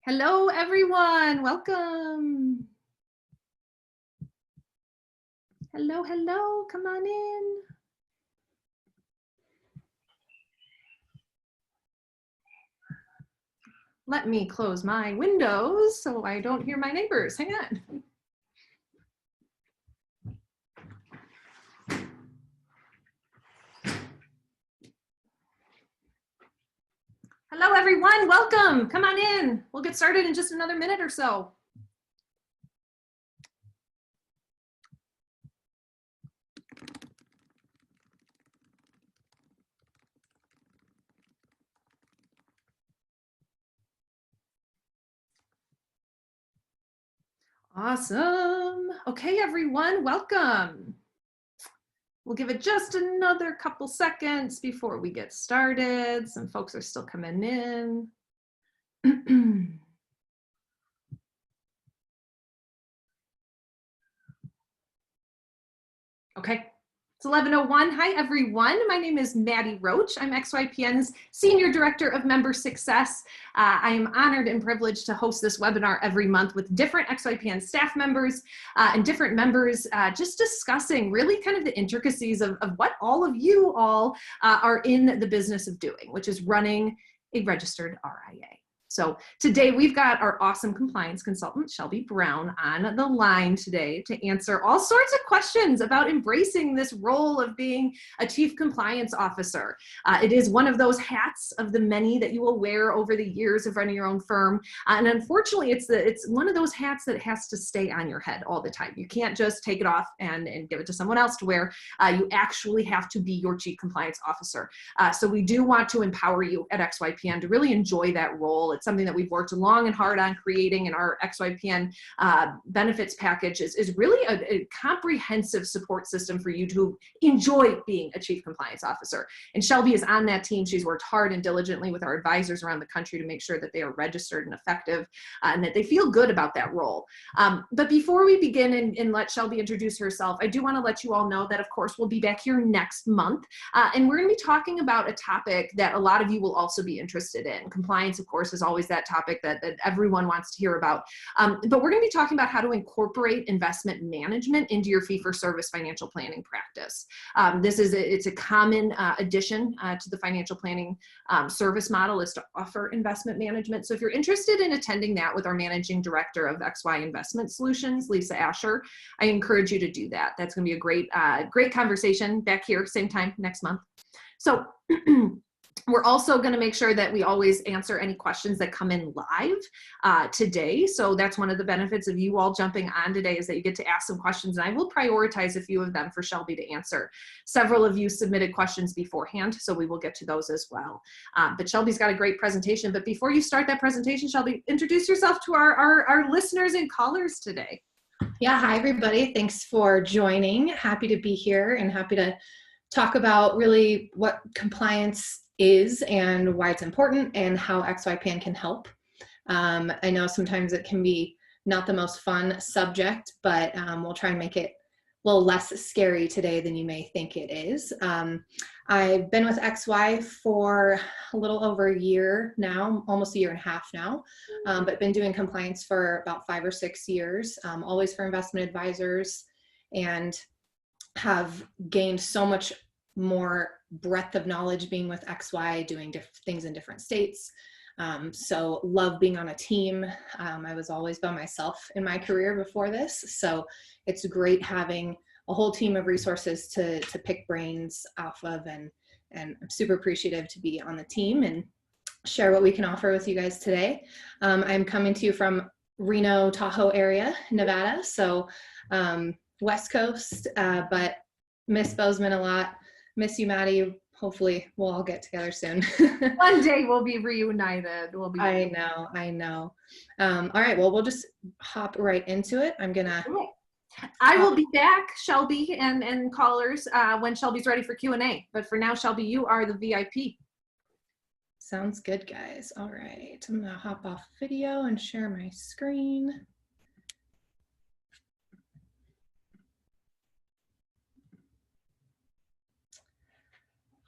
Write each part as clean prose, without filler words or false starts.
Hello, everyone. Welcome. Hello, hello. Come on in. Let me close my windows so I don't hear my neighbors. Hang on. Hello, everyone. Welcome. Come on in. We'll get started in just another minute or so. Awesome. Okay, everyone, welcome. We'll give it just another couple seconds before we get started. Some folks are still coming in. Okay. It's 11:01. Hi, everyone. My name is Maddie Roach. I'm XYPN's Senior Director of Member Success. I am honored and privileged to host this webinar every month with different XYPN staff members and different members just discussing really kind of the intricacies of what all of you all are in the business of doing, which is running a registered RIA. So today we've got our awesome compliance consultant, Shelby Brown, on the line today to answer all sorts of questions about embracing this role of being a chief compliance officer. It is one of those hats of the many that you will wear over the years of running your own firm. And unfortunately, it's one of those hats that has to stay on your head all the time. You can't just take it off and give it to someone else to wear. You actually have to be your chief compliance officer. So we do want to empower you at XYPN to really enjoy that role. It's something that we've worked long and hard on creating, and our XYPN benefits package is really a comprehensive support system for you to enjoy being a chief compliance officer. And Shelby is on that team. She's worked hard and diligently with our advisors around the country to make sure that they are registered and effective and that they feel good about that role. But before we begin and let Shelby introduce herself, I do want to let you all know that, of course, we'll be back here next month. And we're going to be talking about a topic that a lot of you will also be interested in. Compliance, of course, is always that topic that everyone wants to hear about. But we're going to be talking about how to incorporate investment management into your fee-for-service financial planning practice. It's a common addition to the financial planning service model is to offer investment management. So if you're interested in attending that with our managing director of XY Investment Solutions, Lisa Asher, I encourage you to do that. That's going to be a great conversation back here, same time next month. So we're also going to make sure that we always answer any questions that come in live today. So that's one of the benefits of you all jumping on today, is that you get to ask some questions, and I will prioritize a few of them for Shelby to answer. Several of you submitted questions beforehand, so we will get to those as well. But Shelby's got a great presentation. But before you start that presentation, Shelby, introduce yourself to our listeners and callers today. Yeah, hi everybody. Thanks for joining. Happy to be here and happy to talk about really what compliance is and why it's important and how XYPN can help. I know sometimes it can be not the most fun subject, but we'll try and make it a little less scary today than you may think it is. I've been with XY for a little over a year now, almost a year and a half now, but been doing compliance for about 5 or 6 years, always for investment advisors, and have gained so much more breadth of knowledge being with XY, doing things in different states. So love being on a team. I was always by myself in my career before this. So it's great having a whole team of resources to pick brains off of, and I'm super appreciative to be on the team and share what we can offer with you guys today. I'm coming to you from Reno, Tahoe area, Nevada. So West Coast, but miss Bozeman a lot. Miss you, Maddie. Hopefully we'll all get together soon. One day we'll be reunited. I know. All right, well, we'll just hop right into it. I will be back, Shelby and callers, when Shelby's ready for Q&A. But for now, Shelby, you are the VIP. Sounds good, guys. All right, I'm gonna hop off video and share my screen.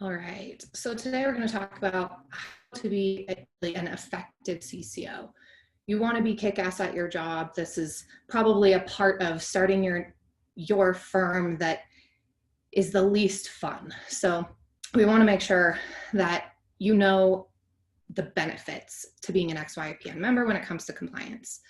All right, so today we're going to talk about how to be an effective CCO. you want to be kick-ass at your job. This is probably a part of starting your firm that is the least fun. So we want to make sure that you know the benefits to being an XYPN member when it comes to compliance.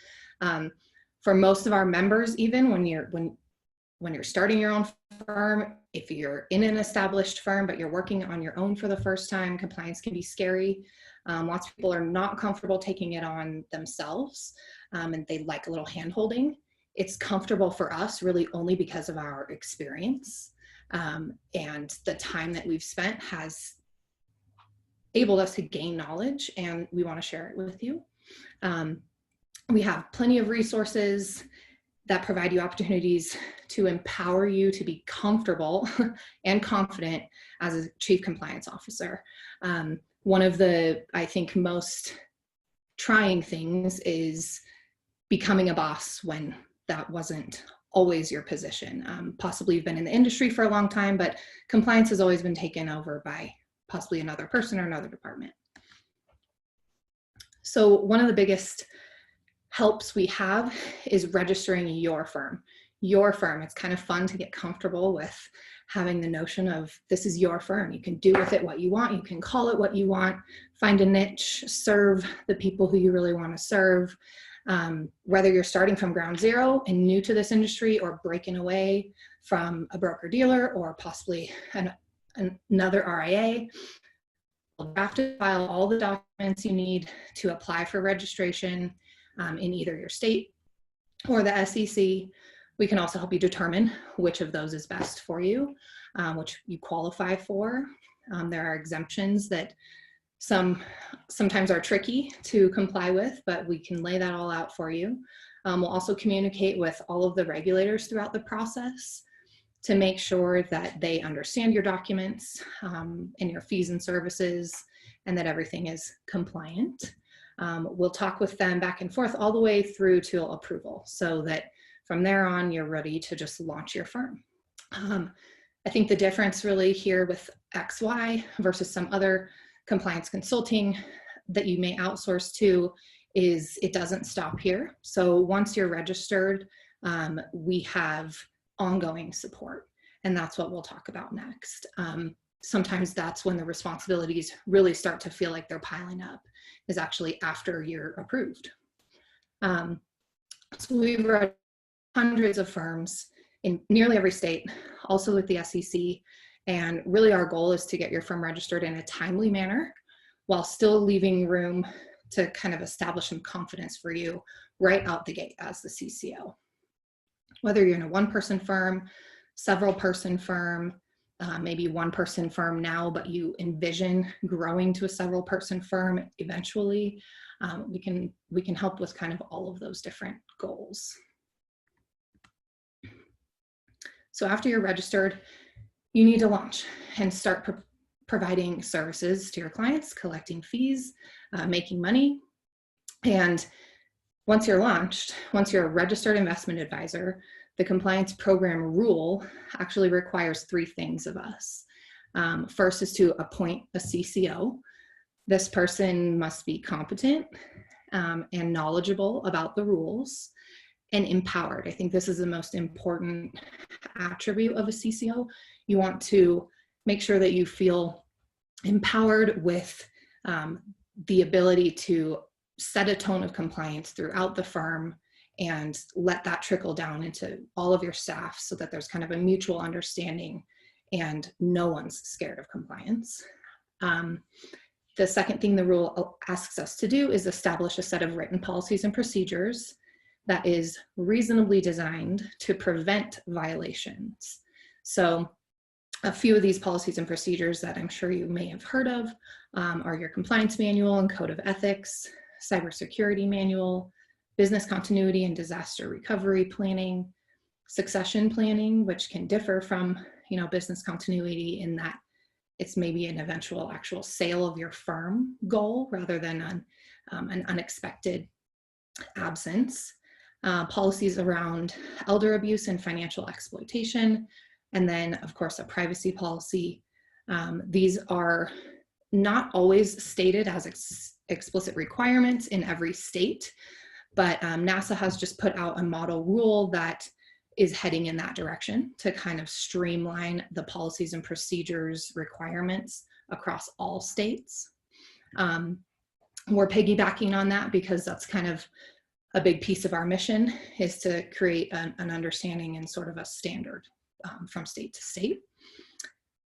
For most of our members, even when you're starting your own firm, if you're in an established firm but you're working on your own for the first time, compliance can be scary. Lots of people are not comfortable taking it on themselves, and they like a little hand-holding. It's comfortable for us really only because of our experience, and the time that we've spent has enabled us to gain knowledge, and we want to share it with you. We have plenty of resources that provide you opportunities to empower you to be comfortable and confident as a chief compliance officer. One of the, I think, most trying things is becoming a boss when that wasn't always your position. Possibly you've been in the industry for a long time, but compliance has always been taken over by possibly another person or another department. So one of the biggest helps we have is registering your firm. Your firm. It's kind of fun to get comfortable with having the notion of this is your firm. You can do with it what you want. You can call it what you want. Find a niche. Serve the people who you really want to serve. Whether you're starting from ground zero and new to this industry, or breaking away from a broker dealer or possibly another RIA, you'll have to file all the documents you need to apply for registration in either your state or the SEC. We can also help you determine which of those is best for you, which you qualify for. There are exemptions that sometimes are tricky to comply with, but we can lay that all out for you. We'll also communicate with all of the regulators throughout the process to make sure that they understand your documents and your fees and services, and that everything is compliant. We'll talk with them back and forth all the way through to approval, so that from there on, you're ready to just launch your firm. I think the difference really here with XY versus some other compliance consulting that you may outsource to is it doesn't stop here. So once you're registered, we have ongoing support, and that's what we'll talk about next. Sometimes that's when the responsibilities really start to feel like they're piling up, is actually after you're approved. So we've run hundreds of firms in nearly every state, also with the SEC, and really our goal is to get your firm registered in a timely manner while still leaving room to kind of establish some confidence for you right out the gate as the CCO. Whether you're in a one-person firm, several-person firm, maybe one-person firm now, but you envision growing to a several-person firm eventually, we can help with kind of all of those different goals. So after you're registered, you need to launch and start providing services to your clients, collecting fees, making money. And once you're launched, once you're a registered investment advisor, the compliance program rule actually requires 3 things of us. First is to appoint a CCO. This person must be competent and knowledgeable about the rules and empowered. I think this is the most important attribute of a CCO. You want to make sure that you feel empowered with the ability to set a tone of compliance throughout the firm and let that trickle down into all of your staff so that there's kind of a mutual understanding and no one's scared of compliance. The second thing the rule asks us to do is establish a set of written policies and procedures that is reasonably designed to prevent violations. So a few of these policies and procedures that I'm sure you may have heard of are your compliance manual and code of ethics, cybersecurity manual, business continuity and disaster recovery planning, succession planning, which can differ from business continuity in that it's maybe an eventual actual sale of your firm goal rather than an unexpected absence. Policies around elder abuse and financial exploitation, and then of course a privacy policy. These are not always stated as explicit requirements in every state, but NASA has just put out a model rule that is heading in that direction to kind of streamline the policies and procedures requirements across all states. We're piggybacking on that because that's kind of a big piece of our mission, is to create an understanding and sort of a standard from state to state.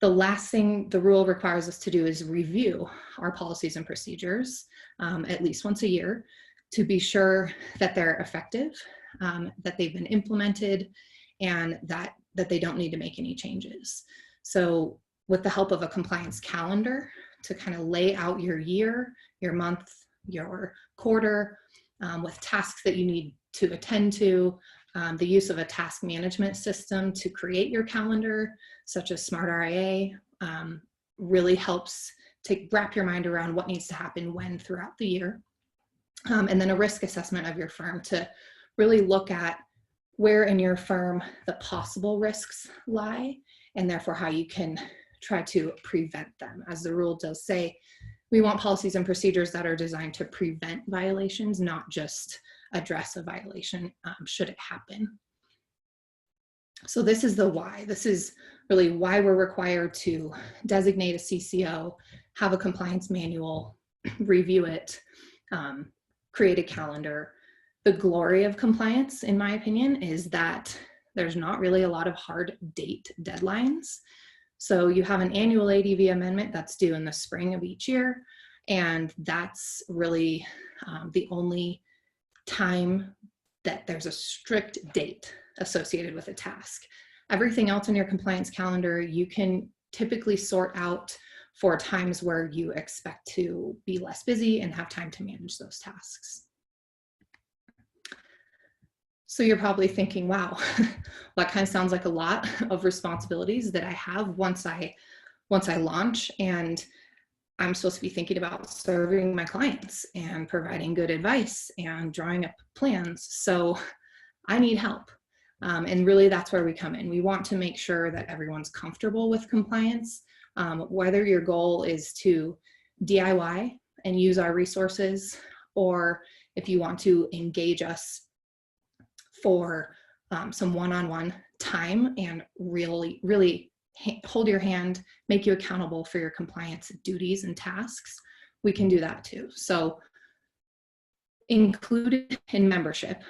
The last thing the rule requires us to do is review our policies and procedures at least once a year to be sure that they're effective, that they've been implemented, and that they don't need to make any changes. So with the help of a compliance calendar to kind of lay out your year, your month, your quarter, with tasks that you need to attend to, the use of a task management system to create your calendar, such as Smart RIA, really helps to wrap your mind around what needs to happen when throughout the year. And then a risk assessment of your firm to really look at where in your firm the possible risks lie, and therefore how you can try to prevent them. As the rule does say, we want policies and procedures that are designed to prevent violations, not just address a violation should it happen. So this is the why. This is really why we're required to designate a CCO, have a compliance manual, review it, create a calendar. The glory of compliance, in my opinion, is that there's not really a lot of hard date deadlines. So you have an annual ADV amendment that's due in the spring of each year, and that's really the only time that there's a strict date associated with a task. Everything else in your compliance calendar, you can typically sort out for times where you expect to be less busy and have time to manage those tasks. So you're probably thinking, wow, that kind of sounds like a lot of responsibilities that I have once I launch, and I'm supposed to be thinking about serving my clients and providing good advice and drawing up plans. So I need help. And really that's where we come in. We want to make sure that everyone's comfortable with compliance, whether your goal is to DIY and use our resources, or if you want to engage us for some one-on-one time and really hold your hand, make you accountable for your compliance duties and tasks, we can do that too. So included in membership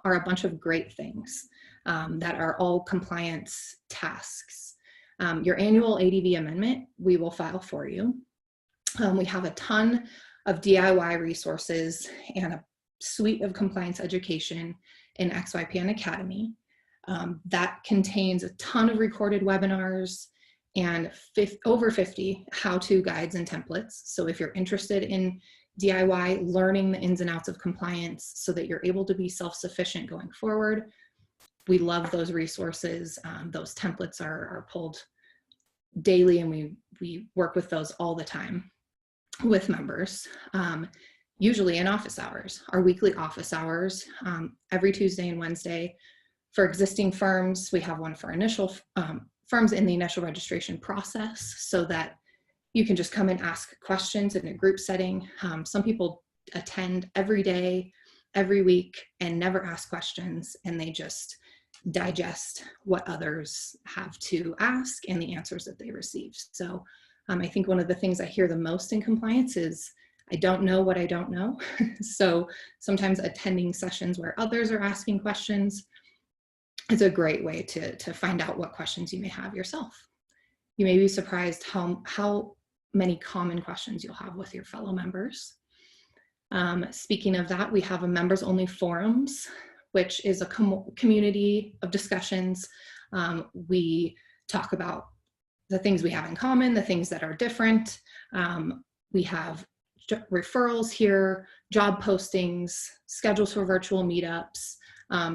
are a bunch of great things that are all compliance tasks. Your annual ADV amendment, we will file for you. We have a ton of DIY resources and a suite of compliance education in XYPN Academy that contains a ton of recorded webinars and over 50 how-to guides and templates. So if you're interested in DIY, learning the ins and outs of compliance so that you're able to be self-sufficient going forward, we love those resources. Those templates are pulled daily, and we work with those all the time with members. Usually in office hours, our weekly office hours, every Tuesday and Wednesday. For existing firms, we have one for initial firms in the initial registration process, so that you can just come and ask questions in a group setting. Some people attend every day, every week, and never ask questions, and they just digest what others have to ask and the answers that they receive. So I think one of the things I hear the most in compliance is, I don't know what I don't know. So sometimes attending sessions where others are asking questions is a great way to find out what questions you may have yourself. You may be surprised how many common questions you'll have with your fellow members. Speaking of that, we have a members only forums, which is a community of discussions. We talk about the things we have in common, the things that are different. We have referrals here, job postings, schedules for virtual meetups,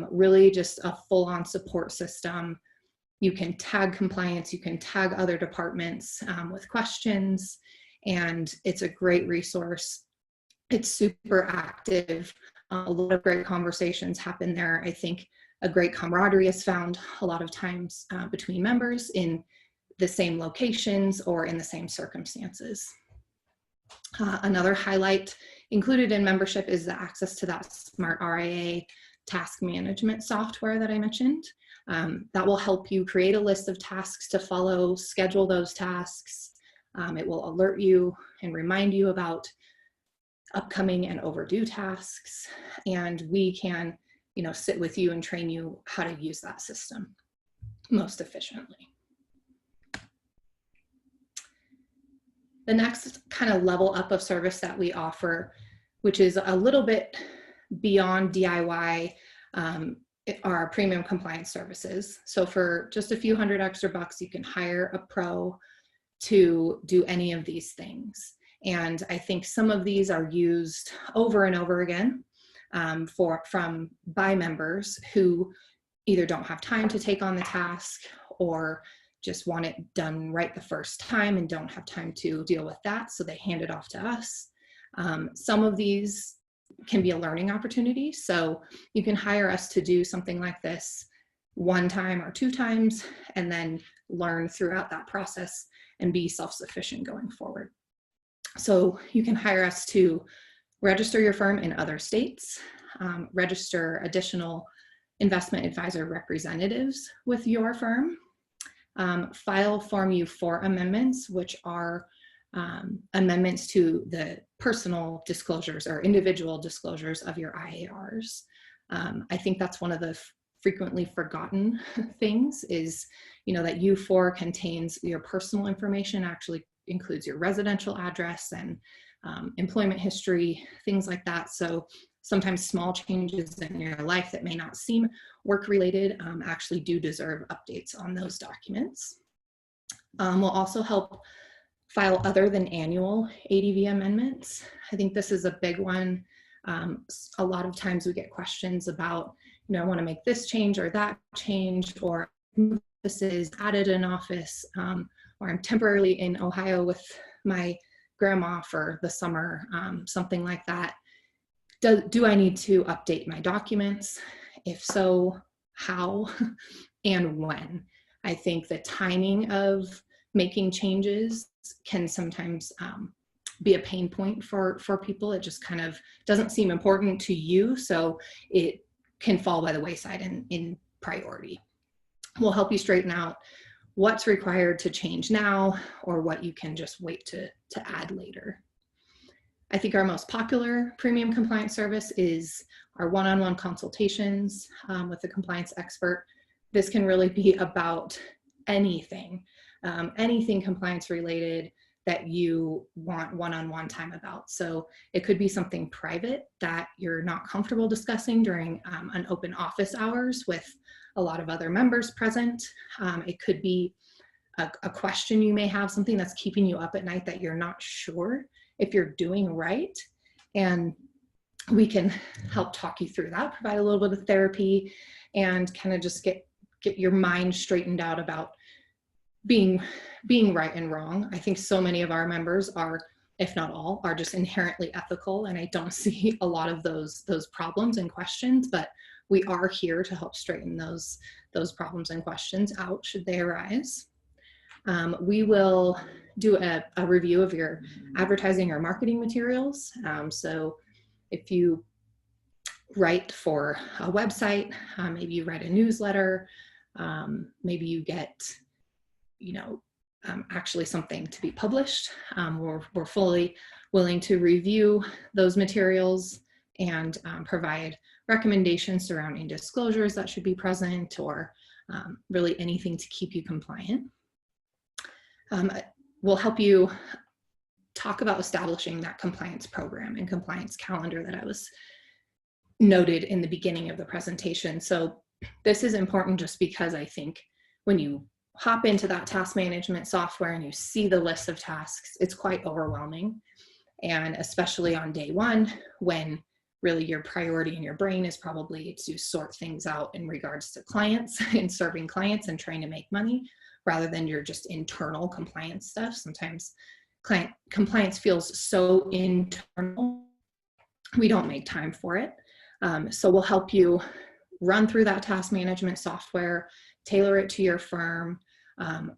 really just a full-on support system. You can tag compliance, you can tag other departments with questions, and it's a great resource. It's super active. A lot of great conversations happen there. I think a great camaraderie is found a lot of times between members in the same locations or in the same circumstances. Another highlight included in membership is the access to that smart RIA task management software that I mentioned. That will help you create a list of tasks to follow, schedule those tasks. It will alert you and remind you about upcoming and overdue tasks, and we can, sit with you and train you how to use that system most efficiently. The next kind of level up of service that we offer, which is a little bit beyond DIY, are premium compliance services. So for just a few $100 extra, you can hire a pro to do any of these things. And I think some of these are used over and over again by members who either don't have time to take on the task or just want it done right the first time and don't have time to deal with that, so they hand it off to us. Some of these can be a learning opportunity, so you can hire us to do something like this one time or two times and then learn throughout that process and be self-sufficient going forward. So you can hire us to register your firm in other states, register additional investment advisor representatives with your firm, file Form U4 amendments, which are amendments to the personal disclosures or individual disclosures of your IARs. I think that's one of the frequently forgotten things is, that U4 contains your personal information, actually includes your residential address and employment history, things like that. So sometimes small changes in your life that may not seem work-related actually do deserve updates on those documents. We'll also help file other than annual ADV amendments. I think this is a big one. A lot of times we get questions about, I want to make this change or that change, or this is added an office, or I'm temporarily in Ohio with my grandma for the summer, something like that. Do I need to update my documents? If so, how and when? I think the timing of making changes can sometimes be a pain point for people. It just kind of doesn't seem important to you, so it can fall by the wayside in priority. We'll help you straighten out what's required to change now or what you can just wait to add later. I think our most popular premium compliance service is our one-on-one consultations with a compliance expert. This can really be about anything, anything compliance related that you want one-on-one time about. So it could be something private that you're not comfortable discussing during an open office hours with a lot of other members present. It could be a question you may have, something that's keeping you up at night that you're not sure if you're doing right. And we can help talk you through that, provide a little bit of therapy, and kind of just get your mind straightened out about being right and wrong. I think so many of our members are, if not all, are just inherently ethical, and I don't see a lot of those problems and questions, but we are here to help straighten those problems and questions out should they arise. We will do a review of your advertising or marketing materials. So if you write for a website, maybe you write a newsletter, maybe you get, actually something to be published, we're fully willing to review those materials and provide recommendations surrounding disclosures that should be present, or really anything to keep you compliant. We'll help you talk about establishing that compliance program and compliance calendar that I was noted in the beginning of the presentation. So this is important just because I think when you hop into that task management software and you see the list of tasks, it's quite overwhelming. And especially on day one, when really your priority in your brain is probably to sort things out in regards to clients and serving clients and trying to make money, rather than your just internal compliance stuff. Sometimes client compliance feels so internal, we don't make time for it. So we'll help you run through that task management software, tailor it to your firm,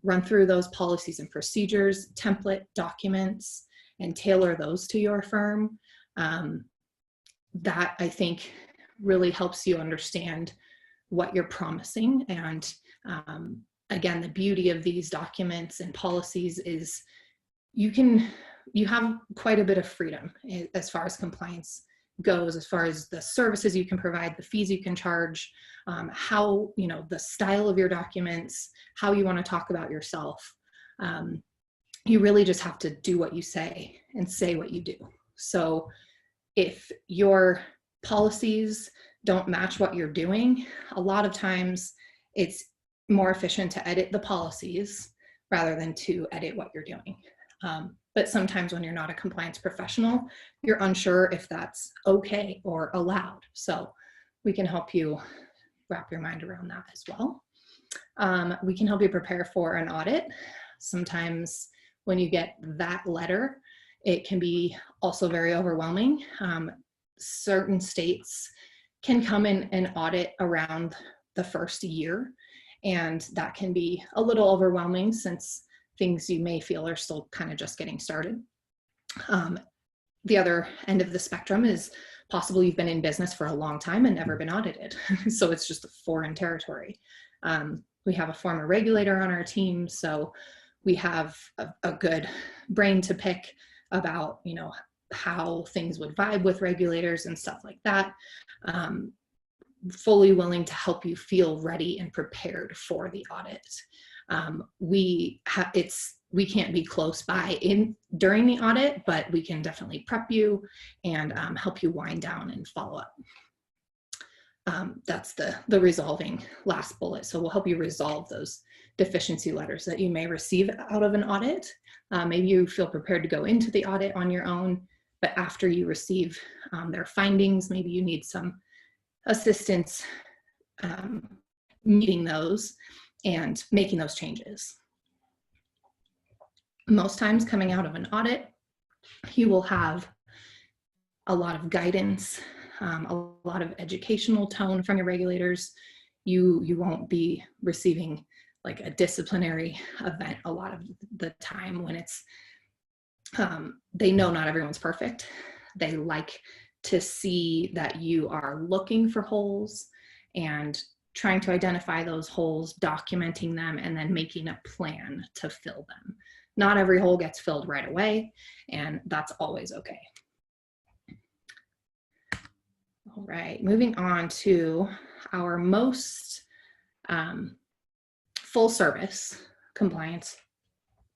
run through those policies and procedures, template documents, and tailor those to your firm. That I think really helps you understand what you're promising. And again, the beauty of these documents and policies is you have quite a bit of freedom as far as compliance goes, as far as the services you can provide, the fees you can charge, how, the style of your documents, how you want to talk about yourself. You really just have to do what you say and say what you do. So if your policies don't match what you're doing, a lot of times it's more efficient to edit the policies rather than to edit what you're doing. But sometimes when you're not a compliance professional, you're unsure if that's okay or allowed. So we can help you wrap your mind around that as well. We can help you prepare for an audit. Sometimes when you get that letter, it can be also very overwhelming. Certain states can come in and audit around the first year, and that can be a little overwhelming since things you may feel are still kind of just getting started. The other end of the spectrum is possible you've been in business for a long time and never been audited. So it's just a foreign territory. We have a former regulator on our team, so we have a good brain to pick about, how things would vibe with regulators and stuff like that. Fully willing to help you feel ready and prepared for the audit. We can't be close by during the audit, but we can definitely prep you and help you wind down and follow up. That's the resolving last bullet. So we'll help you resolve those deficiency letters that you may receive out of an audit. Maybe you feel prepared to go into the audit on your own, but after you receive their findings, maybe you need some assistance meeting those and making those changes. Most times coming out of an audit, you will have a lot of guidance, a lot of educational tone from your regulators. You won't be receiving like a disciplinary event a lot of the time when it's, they know not everyone's perfect. They like to see that you are looking for holes and trying to identify those holes, documenting them, and then making a plan to fill them. Not every hole gets filled right away, and that's always okay. All right, moving on to our most full service compliance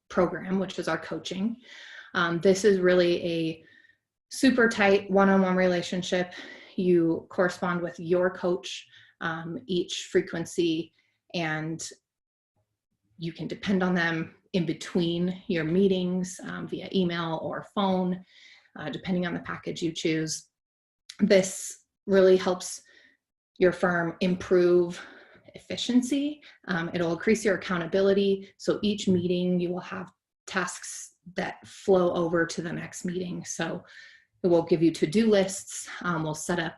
program, which is our coaching. This is really a super tight one-on-one relationship. You correspond with your coach each frequency, and you can depend on them in between your meetings via email or phone, depending on the package you choose. This really helps your firm improve efficiency. It'll increase your accountability. So each meeting you will have tasks that flow over to the next meeting. So it will give you to-do lists. We'll set up,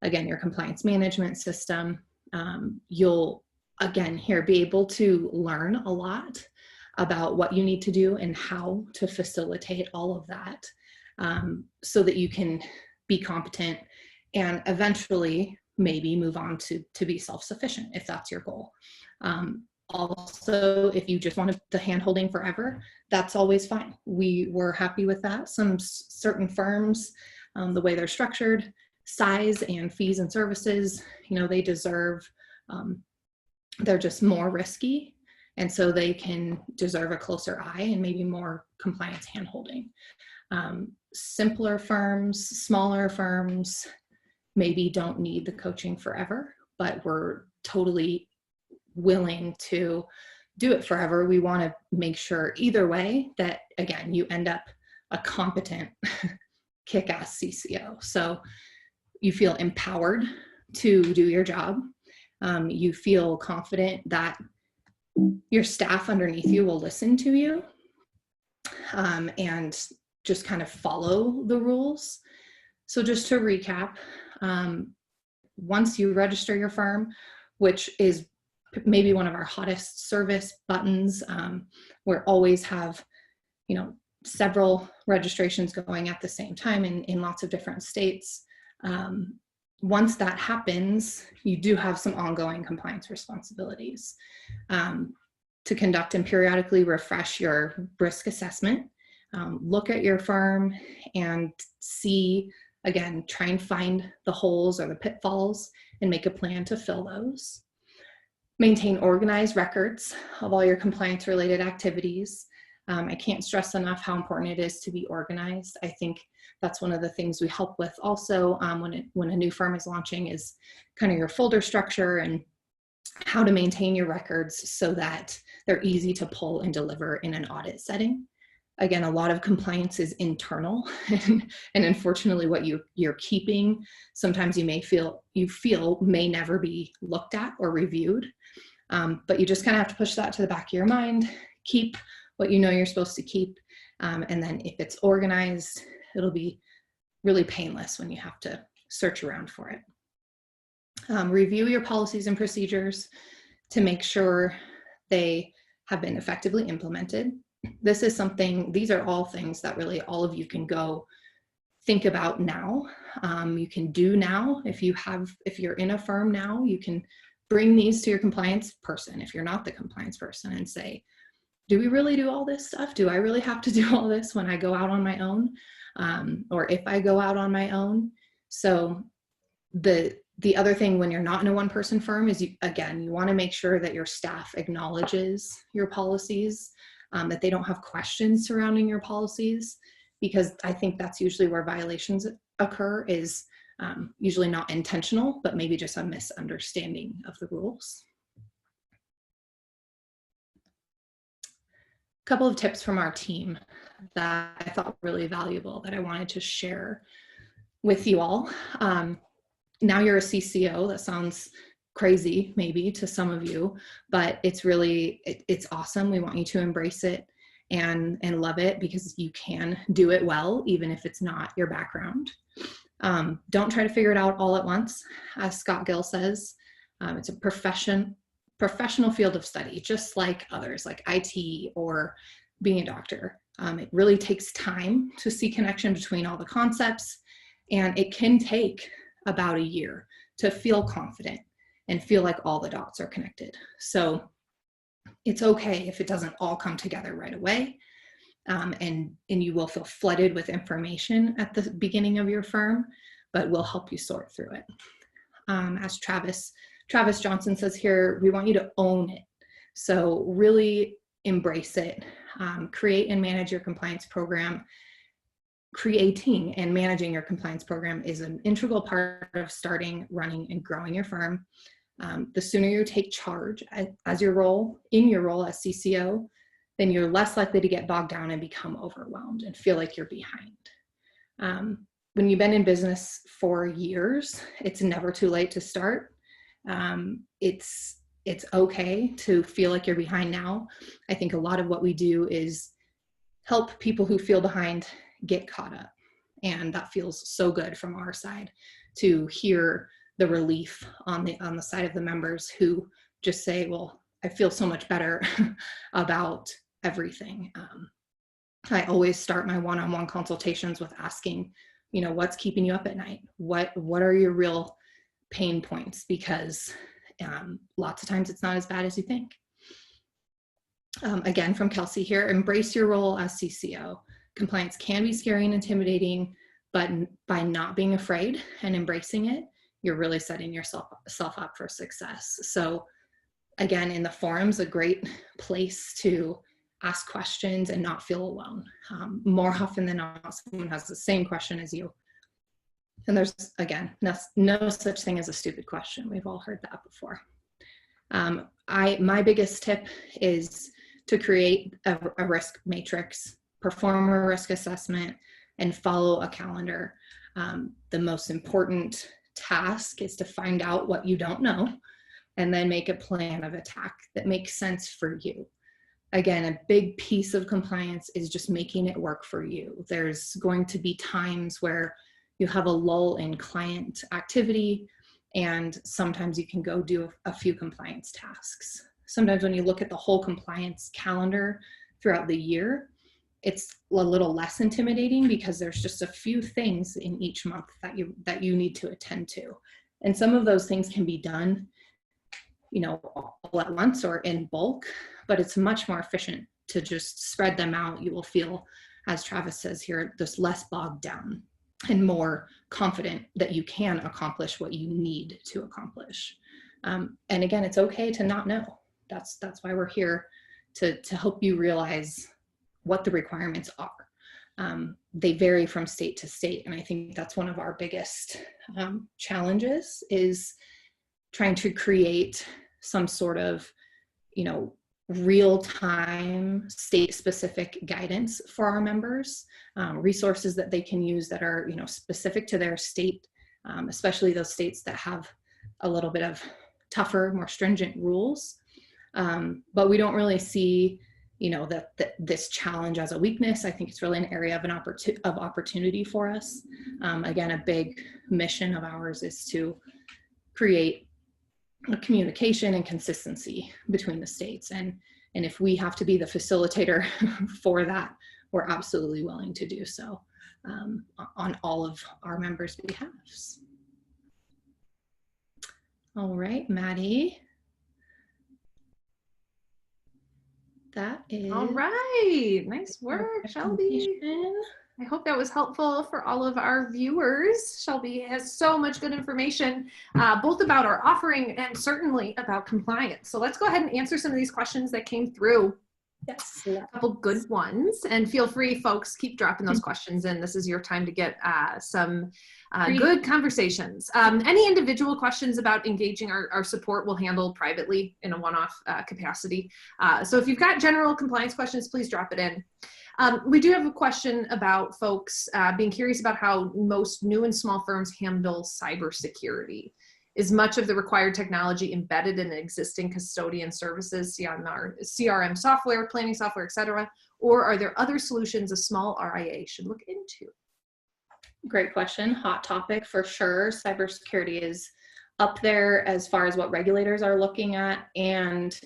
again, your compliance management system. You'll, again, here be able to learn a lot about what you need to do and how to facilitate all of that so that you can be competent and eventually maybe move on to be self-sufficient if that's your goal. Also, if you just wanted the hand-holding forever, that's always fine. We were happy with that. Some certain firms, the way they're structured, size and fees and services, they deserve, they're just more risky. And so they can deserve a closer eye and maybe more compliance hand-holding. Simpler firms, smaller firms, maybe don't need the coaching forever, but we're totally willing to do it forever. We want to make sure either way that, again, you end up a competent kick-ass CCO. So you feel empowered to do your job. You feel confident that your staff underneath you will listen to you and just kind of follow the rules. So just to recap, once you register your firm, which is maybe one of our hottest service buttons, we always have, several registrations going at the same time in lots of different states. Once that happens, you do have some ongoing compliance responsibilities to conduct and periodically refresh your risk assessment. Look at your firm and see, again, try and find the holes or the pitfalls and make a plan to fill those. Maintain organized records of all your compliance related activities. I can't stress enough how important it is to be organized. I think that's one of the things we help with also when a new firm is launching is kind of your folder structure and how to maintain your records so that they're easy to pull and deliver in an audit setting. Again, a lot of compliance is internal and unfortunately what you're keeping, sometimes you feel may never be looked at or reviewed. But you just kind of have to push that to the back of your mind, keep what you know you're supposed to keep. And then if it's organized, it'll be really painless when you have to search around for it. Review your policies and procedures to make sure they have been effectively implemented. These are all things that really all of you can go think about now. You can do now. If you're in a firm now, you can bring these to your compliance person if you're not the compliance person and say, do we really do all this stuff? Do I really have to do all this when I go out on my own? Or if I go out on my own? So the other thing when you're not in a one-person firm is, you want to make sure that your staff acknowledges your policies, that they don't have questions surrounding your policies, because I think that's usually where violations occur, is usually not intentional, but maybe just a misunderstanding of the rules. A couple of tips from our team that I thought were really valuable that I wanted to share with you all. Now you're a CCO, that sounds crazy maybe to some of you, but it's awesome. We want you to embrace it and love it, because you can do it well, even if it's not your background. Don't try to figure it out all at once. As Scott Gill says, it's a professional field of study, just like others, like IT or being a doctor. It really takes time to see connection between all the concepts, and it can take about a year to feel confident and feel like all the dots are connected. So it's okay if it doesn't all come together right away, and you will feel flooded with information at the beginning of your firm, but we'll help you sort through it. As Travis Johnson says here, we want you to own it. So really embrace it. Create and manage your compliance program. Creating and managing your compliance program is an integral part of starting, running, and growing your firm. The sooner you take charge in your role as CCO, then you're less likely to get bogged down and become overwhelmed and feel like you're behind. When you've been in business for years, it's never too late to start. It's okay to feel like you're behind now. I think a lot of what we do is help people who feel behind get caught up. And that feels so good from our side to hear the relief on the side of the members who just say, well, I feel so much better about everything. I always start my one-on-one consultations with asking, what's keeping you up at night? What are your real pain points? Because lots of times it's not as bad as you think. Again, from Kelsey here, embrace your role as CCO. Compliance can be scary and intimidating, but by not being afraid and embracing it, you're really setting yourself up for success. So again, in the forums, a great place to ask questions and not feel alone. More often than not, someone has the same question as you. And there's, again, no such thing as a stupid question. We've all heard that before. My biggest tip is to create a risk matrix, perform a risk assessment, and follow a calendar. The most important task is to find out what you don't know and then make a plan of attack that makes sense for you. Again, a big piece of compliance is just making it work for you. There's going to be times where you have a lull in client activity, and sometimes you can go do a few compliance tasks. Sometimes when you look at the whole compliance calendar throughout the year, it's a little less intimidating because there's just a few things in each month that you need to attend to. And some of those things can be done, you know, all at once or in bulk, but it's much more efficient to just spread them out. You will feel, as Travis says here, just less bogged down and more confident that you can accomplish what you need to accomplish. And again, it's okay to not know. That's why we're here, to help you realize what the requirements are. They vary from state to state. And I think that's one of our biggest challenges, is trying to create some sort of, you know, real-time state-specific guidance for our members, resources that they can use that are, you know, specific to their state, especially those states that have a little bit of tougher, more stringent rules. But we don't really see, you know, that this challenge as a weakness. I think it's really an area of opportunity for us. Again, a big mission of ours is to create a communication and consistency between the states. And if we have to be the facilitator for that, we're absolutely willing to do so on all of our members' behalfs. All right, Maddie. That is all right. Nice work, Shelby. I hope that was helpful for all of our viewers. Shelby has so much good information, both about our offering and certainly about compliance. So let's go ahead and answer some of these questions that came through. Yes. A couple good ones, and feel free, folks, keep dropping those questions in. This is your time to get some good conversations. Any individual questions about engaging our support we'll handle privately in a one-off capacity. So if you've got general compliance questions, please drop it in. We do have a question about folks being curious about how most new and small firms handle cybersecurity. Is much of the required technology embedded in existing custodian services, CRM software, planning software, et cetera? Or are there other solutions a small RIA should look into? Great question. Hot topic for sure. Cybersecurity is up there as far as what regulators are looking at and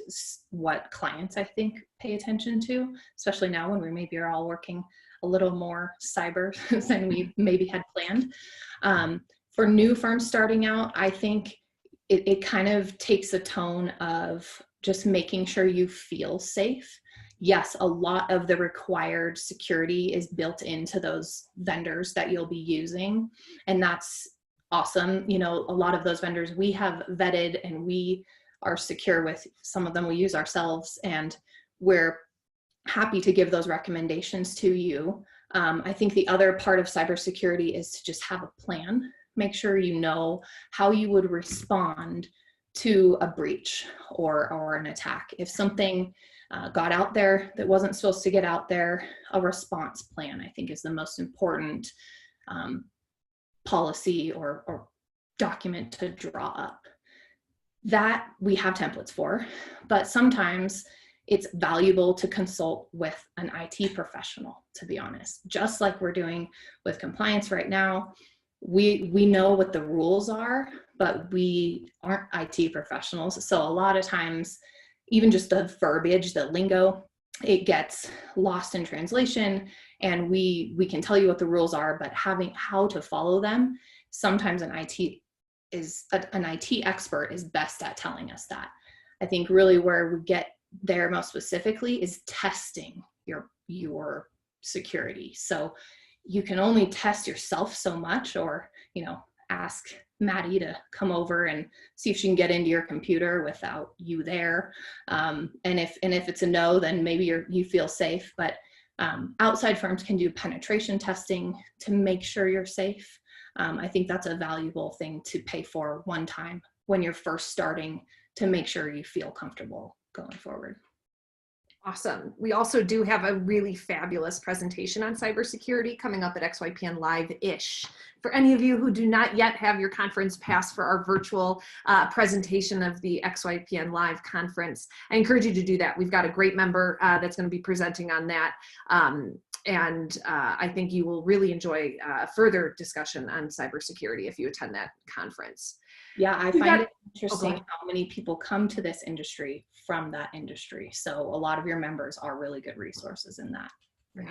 what clients, I think, pay attention to, especially now when we maybe are all working a little more cyber than we maybe had planned. For new firms starting out, I think it kind of takes a tone of just making sure you feel safe. Yes, a lot of the required security is built into those vendors that you'll be using, and that's awesome. You know, a lot of those vendors we have vetted and we are secure with. Some of them we use ourselves, and we're happy to give those recommendations to you. I think the other part of cybersecurity is to just have a plan. Make sure you know how you would respond to a breach or an attack. If something got out there that wasn't supposed to get out there, a response plan, I think, is the most important policy or document to draw up. That we have templates for, but sometimes it's valuable to consult with an IT professional, to be honest. Just like we're doing with compliance right now, we know what the rules are, but we aren't IT professionals. So a lot of times, even just the verbiage, the lingo, it gets lost in translation, and we can tell you what the rules are, but having how to follow them, sometimes an IT expert is best at telling us that. I think really where we get there most specifically is testing your security. So you can only test yourself so much, or, you know, ask Maddie to come over and see if she can get into your computer without you there. And if it's a no, then maybe you feel safe. But outside firms can do penetration testing to make sure you're safe. I think that's a valuable thing to pay for one time when you're first starting, to make sure you feel comfortable going forward. Awesome. We also do have a really fabulous presentation on cybersecurity coming up at XYPN Live-ish. For any of you who do not yet have your conference pass for our virtual presentation of the XYPN Live conference, I encourage you to do that. We've got a great member that's going to be presenting on that. I think you will really enjoy further discussion on cybersecurity if you attend that conference. Yeah, I find it interesting how many people come to this industry from that industry. So a lot of your members are really good resources in that.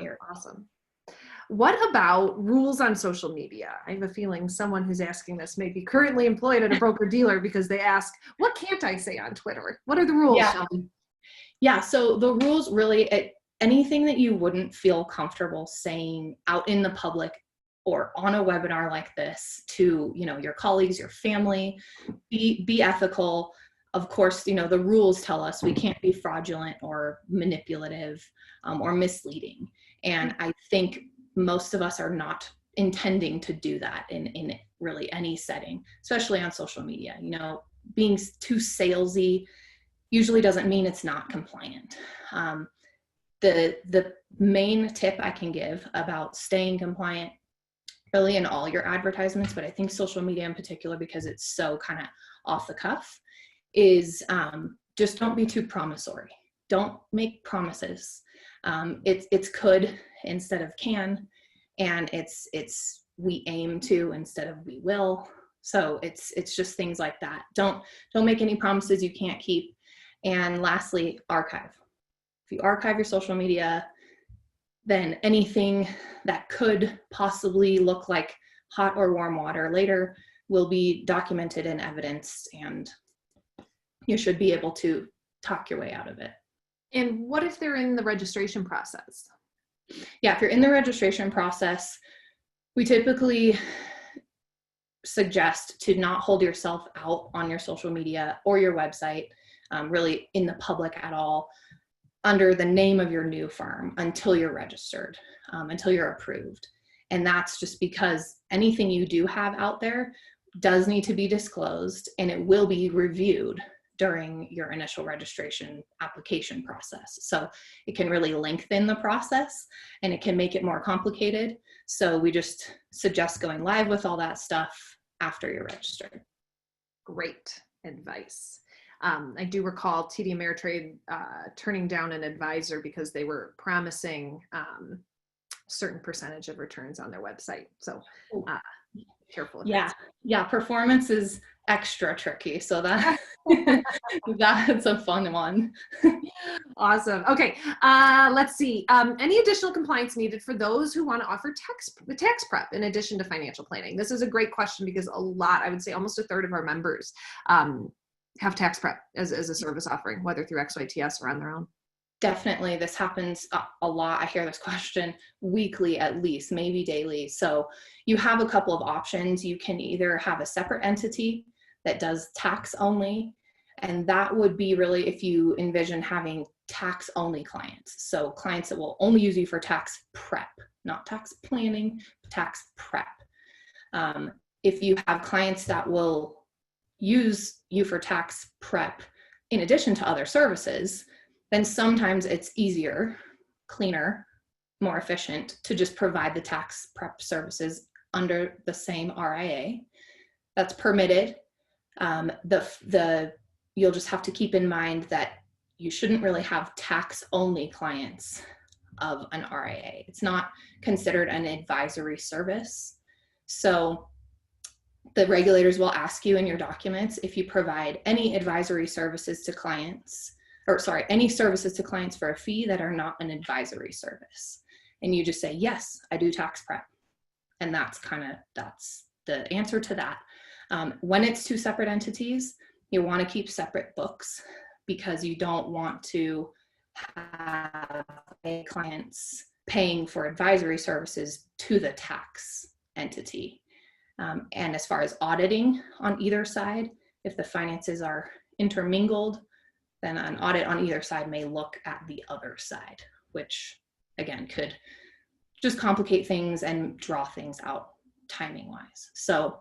Yeah, awesome. What about rules on social media? I have a feeling someone who's asking this may be currently employed at a broker-dealer because they ask, what can't I say on Twitter? What are the rules, Shelby? Yeah, so the rules really, anything that you wouldn't feel comfortable saying out in the public or on a webinar like this to, your colleagues, your family, be ethical. Of course, the rules tell us we can't be fraudulent or manipulative or misleading. And I think most of us are not intending to do that in really any setting, especially on social media. Being too salesy usually doesn't mean it's not compliant. The main tip I can give about staying compliant really in all your advertisements, but I think social media in particular, because it's so kind of off the cuff, is just don't be too promissory. Don't make promises. It's could instead of can, and it's we aim to instead of we will. So it's just things like that. Don't make any promises you can't keep. And lastly, archive. If you archive your social media, then anything that could possibly look like hot or warm water later will be documented and evidenced, and you should be able to talk your way out of it. And what if they're in the registration process? Yeah, if you're in the registration process, we typically suggest to not hold yourself out on your social media or your website, really in the public at all, under the name of your new firm until you're registered, until you're approved. And that's just because anything you do have out there does need to be disclosed, and it will be reviewed during your initial registration application process. So it can really lengthen the process and it can make it more complicated. So we just suggest going live with all that stuff after you're registered. Great advice. I do recall TD Ameritrade turning down an advisor because they were promising certain percentage of returns on their website. So careful. Yeah. Performance is extra tricky. So that's a fun one. Awesome. Okay. Let's see. Any additional compliance needed for those who want to offer tax prep in addition to financial planning? This is a great question because I would say almost a third of our members have tax prep as a service offering, whether through XYTS or on their own. Definitely. This happens a lot. I hear this question weekly, at least, maybe daily. So you have a couple of options. You can either have a separate entity that does tax only, and that would be really if you envision having tax only clients. So clients that will only use you for tax prep, not tax planning, but tax prep. If you have clients that will use you for tax prep in addition to other services, then sometimes it's easier, cleaner, more efficient to just provide the tax prep services under the same RIA. That's permitted. You'll just have to keep in mind that you shouldn't really have tax only clients of an RIA. It's not considered an advisory service. So the regulators will ask you in your documents if you provide any advisory services to clients, any services to clients for a fee that are not an advisory service. And you just say, yes, I do tax prep. And that's the answer to that. When it's two separate entities, you want to keep separate books because you don't want to have clients paying for advisory services to the tax entity. And as far as auditing on either side, if the finances are intermingled, then an audit on either side may look at the other side, which again could just complicate things and draw things out timing wise. So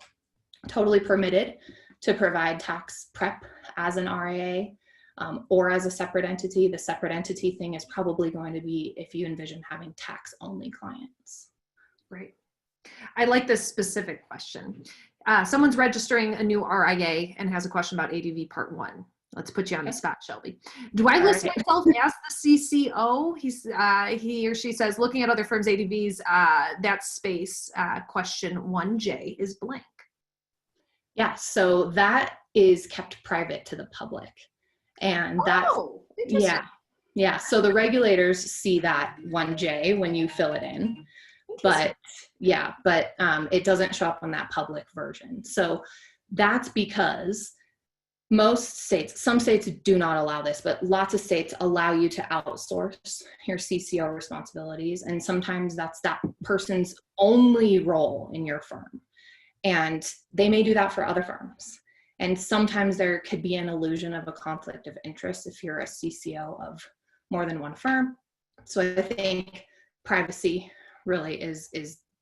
totally permitted to provide tax prep as an RIA or as a separate entity. The separate entity thing is probably going to be if you envision having tax only clients. Right. I like this specific question. Someone's registering a new RIA and has a question about ADV Part 1. Let's put you on the spot, Shelby. Do I list myself as the CCO? He or she says, looking at other firms' ADVs, that space, question 1J is blank. Yeah, so that is kept private to the public. And Yeah, so the regulators see that 1J when you fill it in, but yeah, but it doesn't show up on that public version. So that's because most states, some states do not allow this, but lots of states allow you to outsource your CCO responsibilities. And sometimes that's that person's only role in your firm. And they may do that for other firms. And sometimes there could be an illusion of a conflict of interest if you're a CCO of more than one firm. So I think privacy really is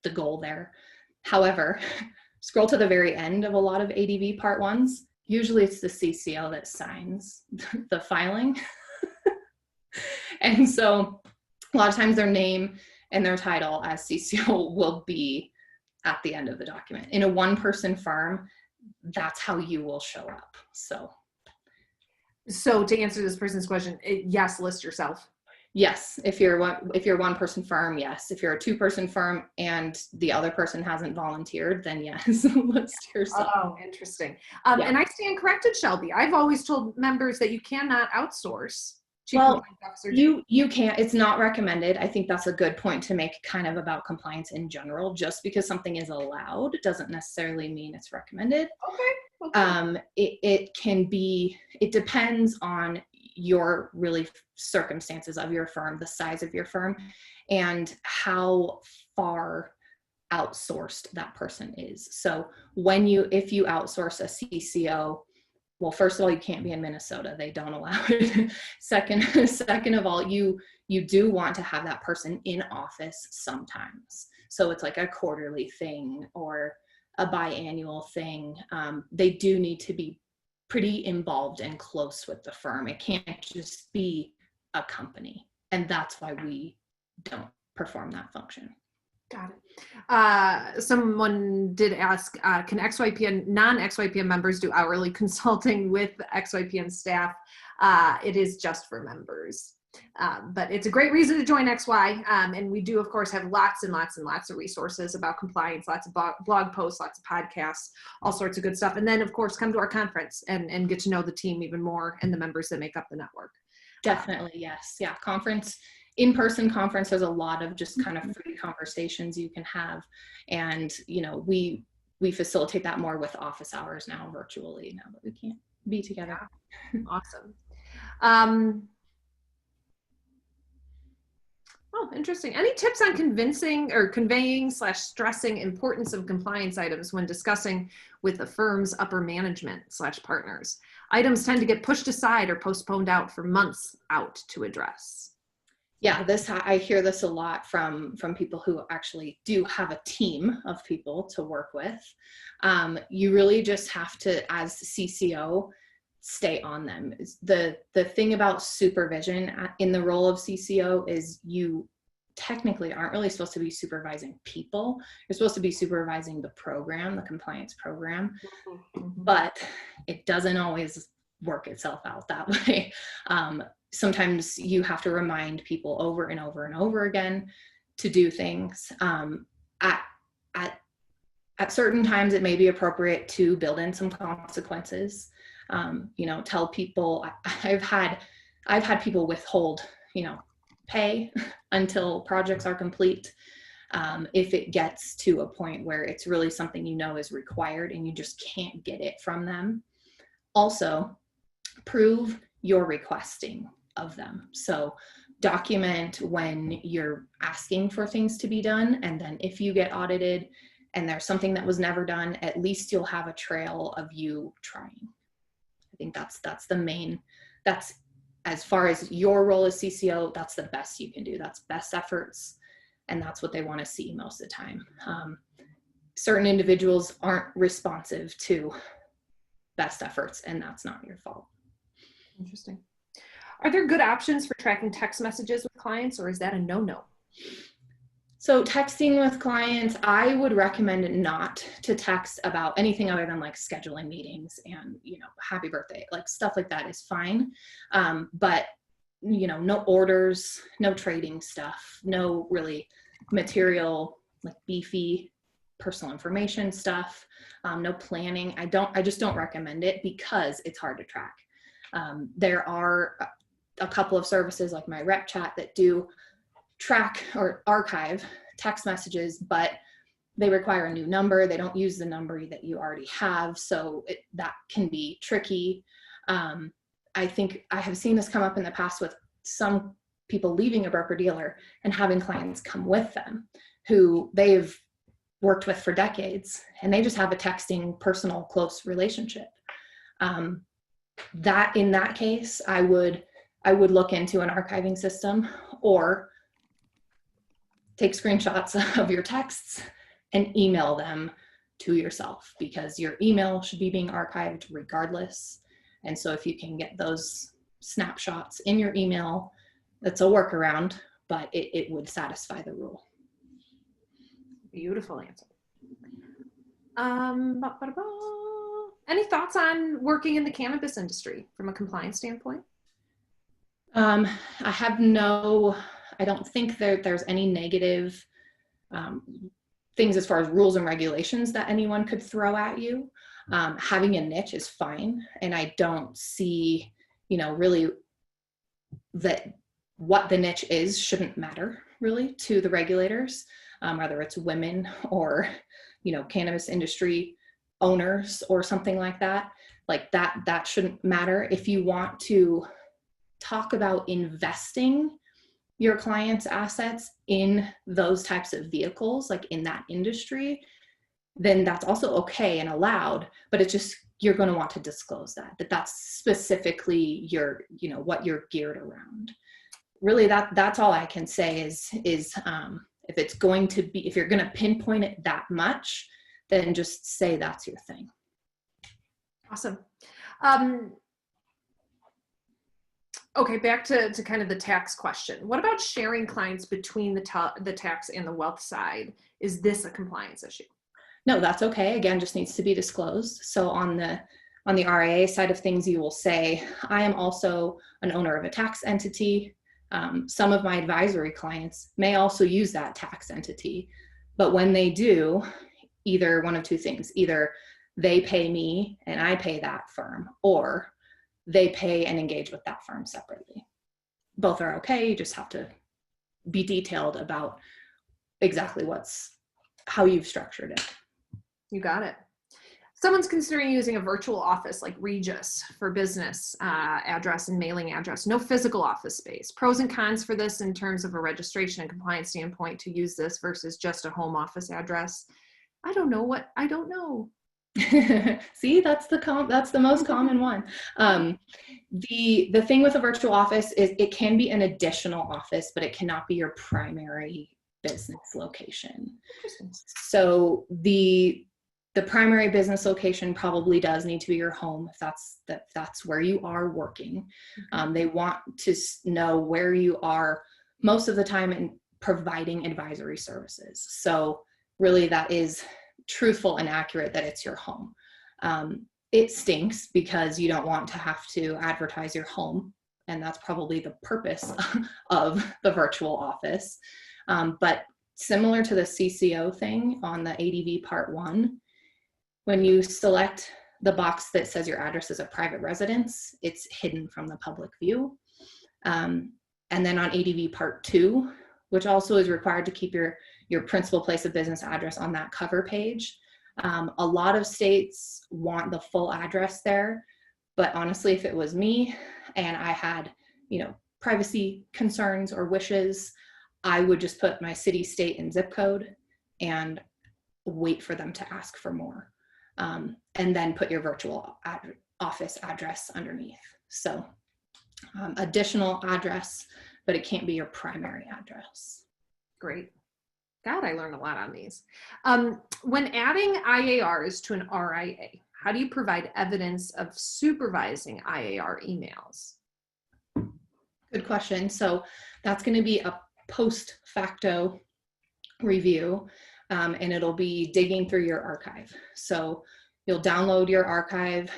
the goal there. However, scroll to the very end of a lot of ADV Part 1s. Usually it's the CCO that signs the filing. And so a lot of times their name and their title as CCO will be at the end of the document. In a one-person firm, that's how you will show up. So to answer this person's question, yes, list yourself. Yes, if you're one person firm, yes. If you're a two-person firm and the other person hasn't volunteered, then yes, list yourself. Oh, interesting. And I stand corrected, Shelby. I've always told members that you cannot outsource. Well, you can't. It's not recommended. I think that's a good point to make kind of about compliance in general. Just because something is allowed doesn't necessarily mean it's recommended. Okay. It can be, it depends on your really circumstances of your firm, the size of your firm, and how far outsourced that person is. So if you outsource a CCO, well, first of all, you can't be in Minnesota. They don't allow it. Second of all, you do want to have that person in office sometimes. So it's like a quarterly thing or a biannual thing. They do need to be pretty involved and close with the firm. It can't just be a company. And that's why we don't perform that function. Got it. Someone did ask, can XYPN, non-XYPN members do hourly consulting with XYPN staff? It is just for members. But it's a great reason to join XY. And we do, of course, have lots and lots and lots of resources about compliance, lots of blog posts, lots of podcasts, all sorts of good stuff. And then, of course, come to our conference and get to know the team even more and the members that make up the network. Definitely, yes. Yeah, in-person conference, there's a lot of just kind of free conversations you can have. And, we facilitate that more with office hours now virtually, now that we can't be together. Yeah. Awesome. Oh, interesting. Any tips on conveying/stressing importance of compliance items when discussing with the firm's upper management/partners? Items tend to get pushed aside or postponed out for months out to address. Yeah, I hear this a lot from people who actually do have a team of people to work with. You really just have to, as CCO, stay on them. The thing about supervision in the role of CCO is you technically aren't really supposed to be supervising people. You're supposed to be supervising the program, the compliance program, but it doesn't always work itself out that way. Sometimes you have to remind people over and over and over again to do things. At certain times, it may be appropriate to build in some consequences. Tell people. I've had people withhold, pay until projects are complete. If it gets to a point where it's really something is required and you just can't get it from them. Also, prove your requesting of them. So document when you're asking for things to be done, and then if you get audited and there's something that was never done, at least you'll have a trail of you trying. I think that's as far as your role as CCO, that's the best you can do. That's best efforts, and that's what they want to see most of the time. Certain individuals aren't responsive to best efforts, and that's not your fault. Interesting. Are there good options for tracking text messages with clients, or is that a no-no? So texting with clients, I would recommend not to text about anything other than like scheduling meetings and, happy birthday, like stuff like that is fine. But, no orders, no trading stuff, no really material, like beefy personal information stuff, no planning. I just don't recommend it because it's hard to track. There are a couple of services like my rep chat that do track or archive text messages, but they require a new number. They don't use the number that you already have. So that can be tricky. I think I have seen this come up in the past with some people leaving a broker dealer and having clients come with them who they've worked with for decades, and they just have a texting, personal, close relationship. That in that case, I would look into an archiving system or take screenshots of your texts and email them to yourself, because your email should be being archived regardless. And so if you can get those snapshots in your email, that's a workaround, but it would satisfy the rule. Beautiful answer. Any thoughts on working in the cannabis industry from a compliance standpoint? I don't think there's any negative things as far as rules and regulations that anyone could throw at you. Having a niche is fine. And I don't see, really that what the niche is shouldn't matter really to the regulators, whether it's women or, cannabis industry owners or something like that. Like that shouldn't matter. If you want to talk about investing your clients' assets in those types of vehicles, like in that industry, then that's also okay and allowed, but it's just, you're going to want to disclose that's specifically what you're geared around. Really, that's all I can say is if you're going to pinpoint it that much, then just say that's your thing. Awesome. Okay, back to kind of the tax question. What about sharing clients between the tax and the wealth side? Is this a compliance issue? No, that's okay. Again, just needs to be disclosed. So on the RIA side of things, you will say, I am also an owner of a tax entity. Some of my advisory clients may also use that tax entity, but when they do, either one of two things: either they pay me and I pay that firm, or they pay and engage with that firm separately. Both are okay. You just have to be detailed about exactly how you've structured it. You got it. Someone's considering using a virtual office like Regis for business address and mailing address, no physical office space. Pros and cons for this in terms of a registration and compliance standpoint to use this versus just a home office address. I don't know. See, that's the most common one. The thing with a virtual office is it can be an additional office, but it cannot be your primary business location. So the primary business location probably does need to be your home if that's where you are working. They want to know where you are most of the time in providing advisory services. So really that is truthful and accurate that it's your home. It stinks because you don't want to have to advertise your home, and that's probably the purpose of the virtual office. But similar to the CCO thing on the ADV Part 1, when you select the box that says your address is a private residence, it's hidden from the public view. And then on ADV Part 2, which also is required to keep your principal place of business address on that cover page. A lot of states want the full address there, but honestly, if it was me and I had, privacy concerns or wishes, I would just put my city, state, and zip code and wait for them to ask for more. And then put your virtual office address underneath. So additional address, but it can't be your primary address. Great. God, I learned a lot on these. When adding IARs to an RIA, how do you provide evidence of supervising IAR emails? Good question. So that's going to be a post facto review, and it'll be digging through your archive. So you'll download your archive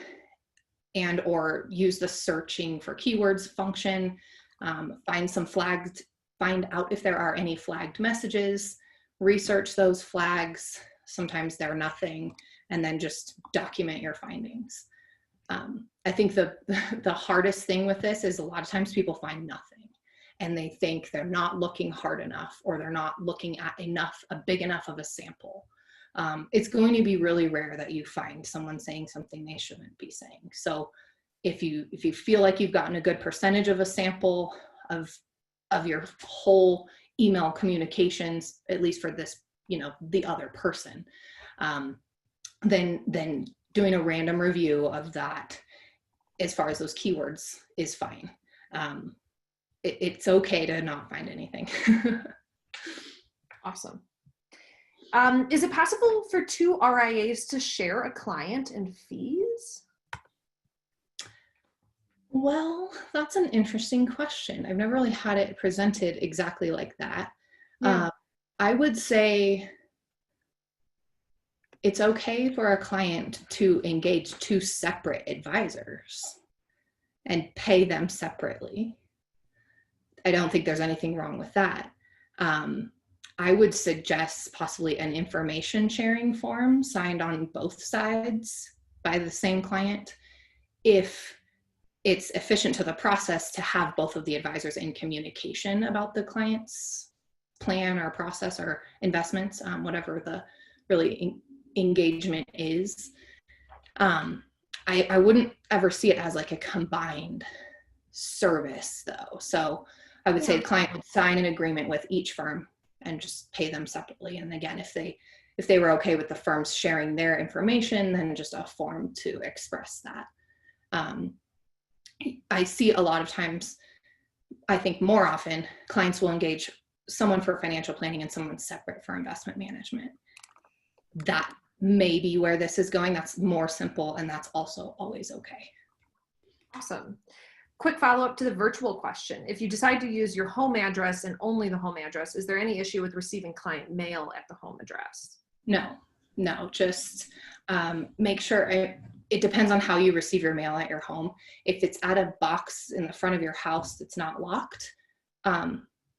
and or use the searching for keywords function, find out if there are any flagged messages, research those flags. Sometimes they're nothing, and then just document your findings. I think the hardest thing with this is a lot of times people find nothing and they think they're not looking hard enough, or they're not looking at a big enough of a sample. It's going to be really rare that you find someone saying something they shouldn't be saying. So if you feel like you've gotten a good percentage of a sample of your whole email communications, at least for this, the other person, then doing a random review of that as far as those keywords is fine. It's okay to not find anything. Awesome. Is it possible for two RIAs to share a client and fees? Well, that's an interesting question. I've never really had it presented exactly like that. Yeah. I would say it's okay for a client to engage two separate advisors and pay them separately. I don't think there's anything wrong with that. I would suggest possibly an information sharing form signed on both sides by the same client, if it's efficient to the process to have both of the advisors in communication about the client's plan or process or investments, whatever the really engagement is. I wouldn't ever see it as like a combined service though. So I would say the client would sign an agreement with each firm and just pay them separately. And again, if they were okay with the firms sharing their information, then just a form to express that. I see a lot of times, I think more often, clients will engage someone for financial planning and someone separate for investment management. That may be where this is going. That's more simple, and that's also always okay. Awesome. Quick follow-up to the virtual question. If you decide to use your home address and only the home address, is there any issue with receiving client mail at the home address? No, just make sure it depends on how you receive your mail at your home. If it's at a box in the front of your house that's not locked,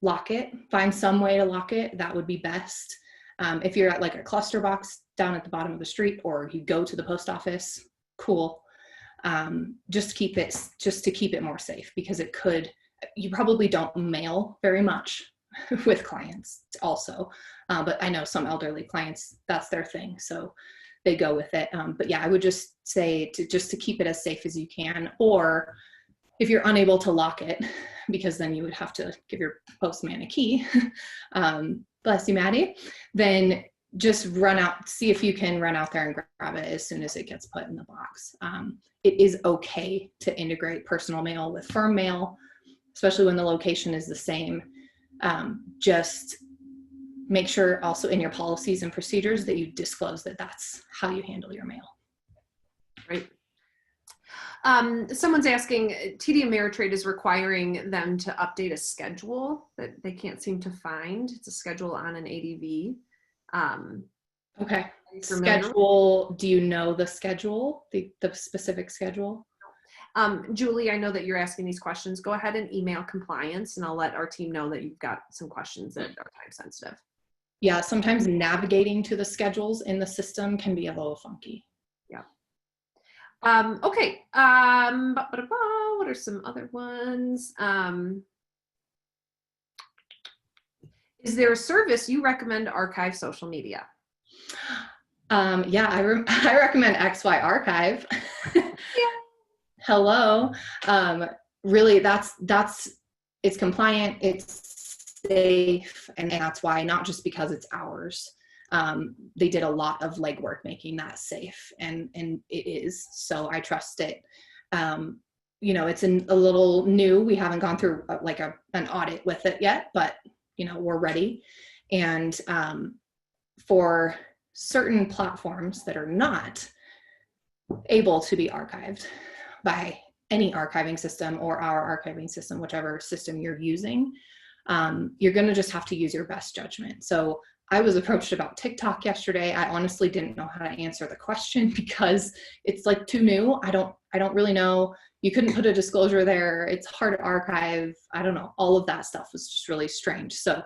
lock it. Find some way to lock it. That would be best. If you're at like a cluster box down at the bottom of the street, or you go to the post office, cool. Just to keep it more safe, because you probably don't mail very much with clients also. But I know some elderly clients, that's their thing, so they go with it. But yeah, I would just say to keep it as safe as you can, or if you're unable to lock it, because then you would have to give your postman a key, bless you, Maddie, then just see if you can run out there and grab it as soon as it gets put in the box. It is okay to integrate personal mail with firm mail, especially when the location is the same. Just make sure also in your policies and procedures that you disclose that that's how you handle your mail. Right. Someone's asking, TD Ameritrade is requiring them to update a schedule that they can't seem to find. It's a schedule on an ADV. Okay. Schedule, do you know the schedule, the specific schedule? Julie, I know that you're asking these questions. Go ahead and email compliance, and I'll let our team know that you've got some questions that are time sensitive. Yeah, sometimes navigating to the schedules in the system can be a little funky. Yeah. Okay. What are some other ones? Is there a service you recommend to archive social media? Yeah, I recommend XY Archive. Yeah. Hello. Really, it's compliant, it's safe, and that's why, not just because it's ours. They did a lot of legwork making that safe, and it is. So I trust it. It's a little new. We haven't gone through an audit with it yet, but we're ready. And for certain platforms that are not able to be archived by any archiving system or our archiving system, whichever system you're using, you're going to just have to use your best judgment. So I was approached about TikTok yesterday. I honestly didn't know how to answer the question because it's like too new. I don't really know. You couldn't put a disclosure there. It's hard to archive. I don't know. All of that stuff was just really strange. So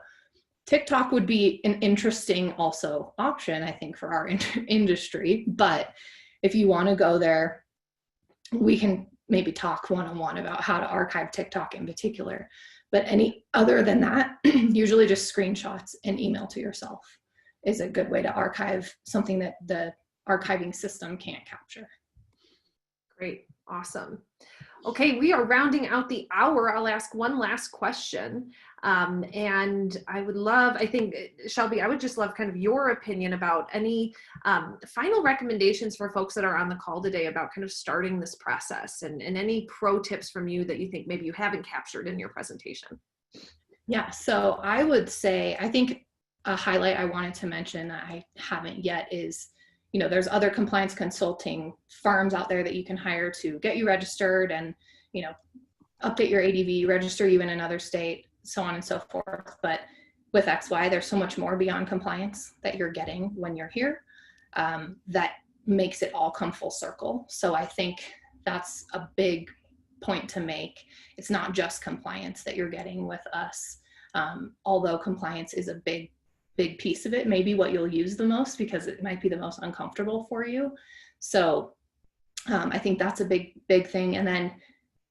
TikTok would be an interesting also option, I think, for our industry. But if you want to go there, we can maybe talk one-on-one about how to archive TikTok in particular. But any other than that, usually just screenshots and email to yourself is a good way to archive something that the archiving system can't capture. Great. Awesome. Okay, we are rounding out the hour. I'll ask one last question. And I think, Shelby, I would just love kind of your opinion about any final recommendations for folks that are on the call today about kind of starting this process, and any pro tips from you that you think maybe you haven't captured in your presentation. Yeah, so I would say, I think a highlight I wanted to mention that I haven't yet is, there's other compliance consulting firms out there that you can hire to get you registered and, update your ADV, register you in another state, so on and so forth. But with XY, there's so much more beyond compliance that you're getting when you're here that makes it all come full circle. So I think that's a big point to make. It's not just compliance that you're getting with us. Although compliance is a big piece of it, maybe what you'll use the most because it might be the most uncomfortable for you. So I think that's a big thing. And then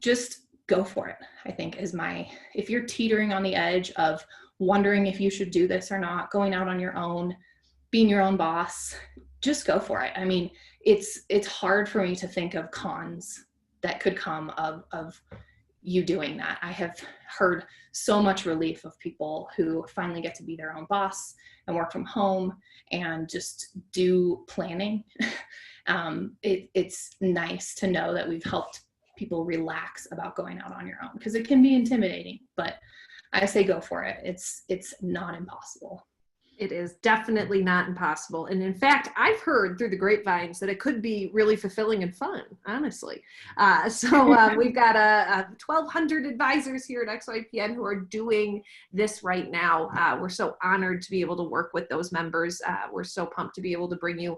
just go for it, I think if you're teetering on the edge of wondering if you should do this or not, going out on your own, being your own boss, just go for it. I mean, it's hard for me to think of cons that could come of you doing that. I have heard so much relief of people who finally get to be their own boss and work from home and just do planning. It's nice to know that we've helped people relax about going out on your own, because it can be intimidating, but I say go for it. It's not impossible. It is definitely not impossible. And in fact, I've heard through the grapevines that it could be really fulfilling and fun, honestly. So we've got 1,200 advisors here at XYPN who are doing this right now. We're so honored to be able to work with those members. We're so pumped to be able to bring you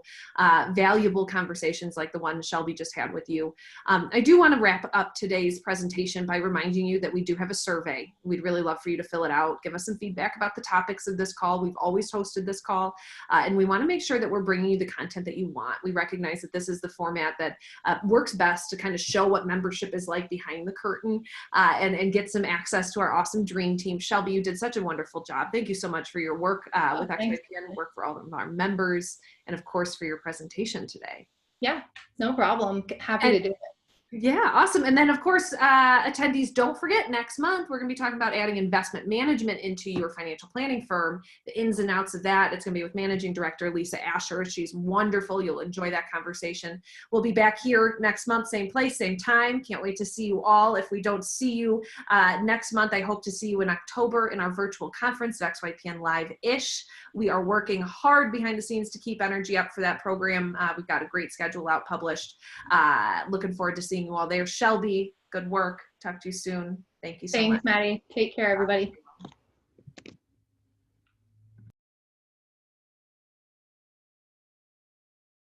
valuable conversations like the one Shelby just had with you. I do want to wrap up today's presentation by reminding you that we do have a survey. We'd really love for you to fill it out. Give us some feedback about the topics of this call. We've always hosted this call, and we want to make sure that we're bringing you the content that you want. We recognize that this is the format that works best to kind of show what membership is like behind the curtain, and get some access to our awesome dream team. Shelby, you did such a wonderful job. Thank you so much for your work with XYPN, work for all of our members, and of course for your presentation today. Yeah, no problem. Happy to do it. Yeah, awesome. And then, of course, attendees, don't forget, next month, we're going to be talking about adding investment management into your financial planning firm, the ins and outs of that. It's going to be with Managing Director Lisa Asher. She's wonderful. You'll enjoy that conversation. We'll be back here next month, same place, same time. Can't wait to see you all. If we don't see you next month, I hope to see you in October in our virtual conference at XYPN Live-ish. We are working hard behind the scenes to keep energy up for that program. We've got a great schedule out published. Looking forward to seeing you all there. Shelby, good work. Talk to you soon. Thank you so much. Thanks, Maddie. Take care, everybody.